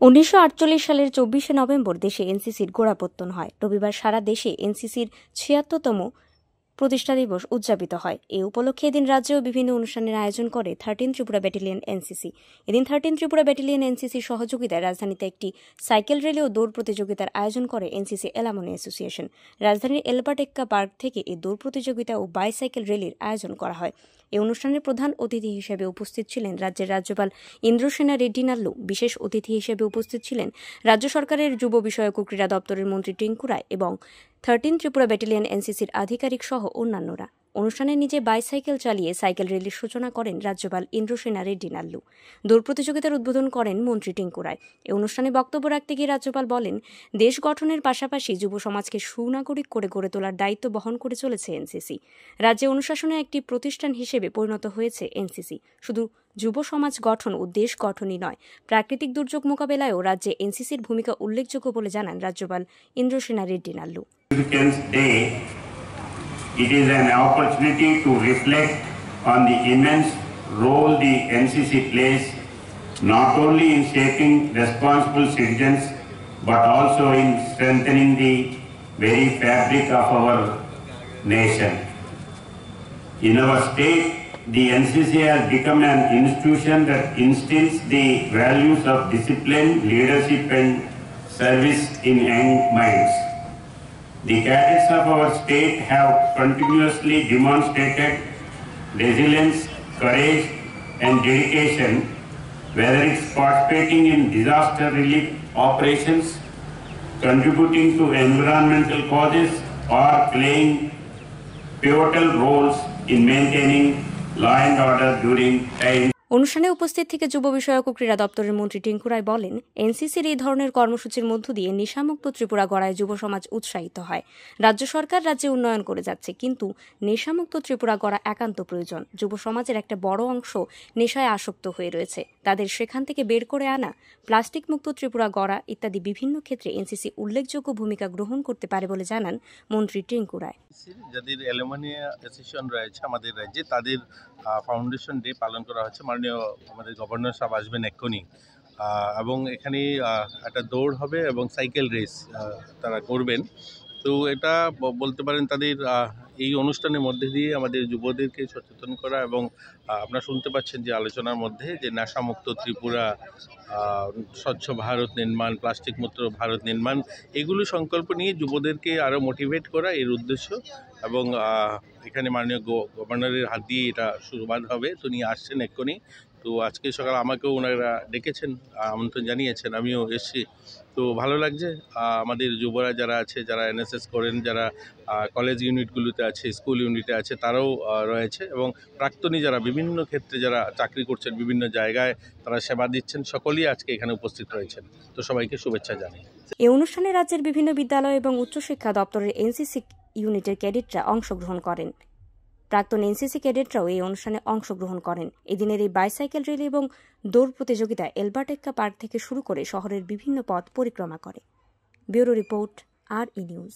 1948 সালের 24শে নভেম্বর দেশে এনসিসির গোড়াপত্তন হয়। রবিবার সারা দেশে এনসিসির 76তম প্রতিষ্ঠা দিবস উদযাপিত হয়। এই উপলক্ষে এদিন রাজ্যেও বিভিন্ন অনুষ্ঠানের আয়োজন করে 13 ত্রিপুরা ব্যাটালিয়ন এনসিসি। এদিন 13 ত্রিপুরা ব্যাটালিয়ন এনসিসির সহযোগিতায় রাজধানীতে একটি সাইকেল র্যালি ও দৌড় প্রতিযোগিতার আয়োজন করে এনসিসি এলামনি অ্যাসোসিয়েশন। রাজধানীর এলবার্ট এক্কা পার্ক থেকে এই দৌড় প্রতিযোগিতা ও বাইসাইকেল র্যালির আয়োজন করা হয়। এই অনুষ্ঠানের প্রধান অতিথি হিসেবে উপস্থিত ছিলেন রাজ্যের রাজ্যপাল ইন্দ্রসেনা রেড্ডি নাল্লু। বিশেষ অতিথি হিসেবে উপস্থিত ছিলেন রাজ্য সরকারের যুব বিষয়ক ও ক্রীড়া দপ্তরের মন্ত্রী টিঙ্কু রায় এবং 13 ত্রিপুরা ব্যাটালিয়ন এনসিসির আধিকারিক সহ অন্যান্যরা। অনুষ্ঠানে নিজে বাইসাইকেল চালিয়ে সাইকেল র্যালির সূচনা করেন রাজ্যপাল ইন্দ্রসেনা রেড্ডি নাল্লু। দৌড় প্রতিযোগিতার উদ্বোধন করেন মন্ত্রী টিঙ্কু রায়। এই অনুষ্ঠানে বক্তব্য রাখতে গিয়ে রাজ্যপাল বলেন, দেশ গঠনের পাশাপাশি যুব সমাজকে সুনাগরিক করে গড়ে তোলার দায়িত্ব বহন করে চলেছে এনসিসি। রাজ্যে অনুশাসনের একটি প্রতিষ্ঠান হিসেবে পরিণত হয়েছে এনসিসি। শুধু যুব সমাজ গঠন ও দেশ গঠনই নয়, প্রাকৃতিক দুর্যোগ মোকাবেলায়ও রাজ্যে এনসিসির ভূমিকা উল্লেখযোগ্য বলে জানান রাজ্যপাল Indrasena Reddy Nallu. It is an opportunity to reflect on the immense role the NCC plays not only in shaping responsible citizens but also in strengthening the very fabric of our nation. In our state, the NCC has become an institution that instills the values of discipline, leadership and service in young minds. The cadets of our state have continuously demonstrated resilience, courage and dedication, whether it's participating in disaster relief operations, contributing to environmental causes or playing pivotal roles in maintaining law and order during times. অনুষ্ঠানে উপস্থিত থেকে যুব বিষয়ক ও ক্রীড়া দপ্তরের মন্ত্রী টিঙ্কু রায় বলেন, এনসিসির এই ধরনের কর্মসূচির মধ্য দিয়ে নেশামুক্ত ত্রিপুরা গড়ায় যুব সমাজ উৎসাহিত হয়। রাজ্য সরকার রাজ্যে উন্নয়ন করে যাচ্ছে, কিন্তু নেশামুক্ত ত্রিপুরা গড়া একান্ত প্রয়োজন। যুব সমাজের একটা বড় অংশ নেশায় আসক্ত হয়ে রয়েছে, তাদের সেখান থেকে বের করে আনা, প্লাস্টিক মুক্ত ত্রিপুরা গড়া ইত্যাদি বিভিন্ন ক্ষেত্রে এনসিসি উল্লেখযোগ্য ভূমিকা গ্রহণ করতে পারে বলে জানান মন্ত্রী টিঙ্কু রায়। যাদের অ্যালুমিনি অ্যাসোসিয়েশন রয়েছে আমাদের রাজ্যে, তাদের ফাউন্ডেশন ডে পালন করা হচ্ছে। মাননীয় আমাদের গভর্নর সাহেব আসবেন এক্ষুনি, এবং এখানে একটা দৌড় হবে এবং সাইকেল রেস তারা করবেন। তো এটা বলতে পারেন তাদের এই অনুষ্ঠানের মধ্যে দিয়ে আমাদের যুবদেরকে সচেতন করা, এবং আপনারা শুনতে পাচ্ছেন যে আলোচনার মধ্যে যে নেশামুক্ত ত্রিপুরা, স্বচ্ছ ভারত নির্মাণ, প্লাস্টিক মুক্ত ভারত নির্মাণ, এগুলো সংকল্প নিয়ে যুবদেরকে আরও মোটিভেট করা এর উদ্দেশ্য। এবং এখানে মাননীয় গভর্নরের হাত দিয়ে এটা শুরুবাত হবে। তো নিয়ে আসছেন এক্ষুনি। তো আজকে সকাল আমাকেও ওনারা ডেকেছেন, আমন্ত্রণ জানিয়েছেন, আমিও এসেছি। তো ভালো লাগছে। আমাদের যুবরা যারা আছে, যারা এনএসএস করেন, যারা কলেজ ইউনিটগুলোতে আছে, স্কুল ইউনিটে আছে, তারাও রয়েছে, এবং প্রাক্তনী যারা বিভিন্ন ক্ষেত্রে যারা চাকরি করছেন, বিভিন্ন জায়গায় তারা সেবা দিচ্ছেন, সকলেই আজকে এখানে উপস্থিত রয়েছেন। তো সবাইকে শুভেচ্ছা জানাই। এই অনুষ্ঠানে রাজ্যের বিভিন্ন বিদ্যালয় এবং উচ্চশিক্ষা দপ্তরের এনসিসি ইউনিটের ক্যাডেটরা অংশগ্রহণ করেন। প্রাক্তন এনসিসি ক্যাডেটরাও এই অনুষ্ঠানে অংশগ্রহণ করেন। এদিনের এই বাইসাইকেল র্যালি এবং দৌড় প্রতিযোগিতা এলবার্ট এক্কা পার্ক থেকে শুরু করে শহরের বিভিন্ন পথ পরিক্রমা করে। Bureau report, RE news.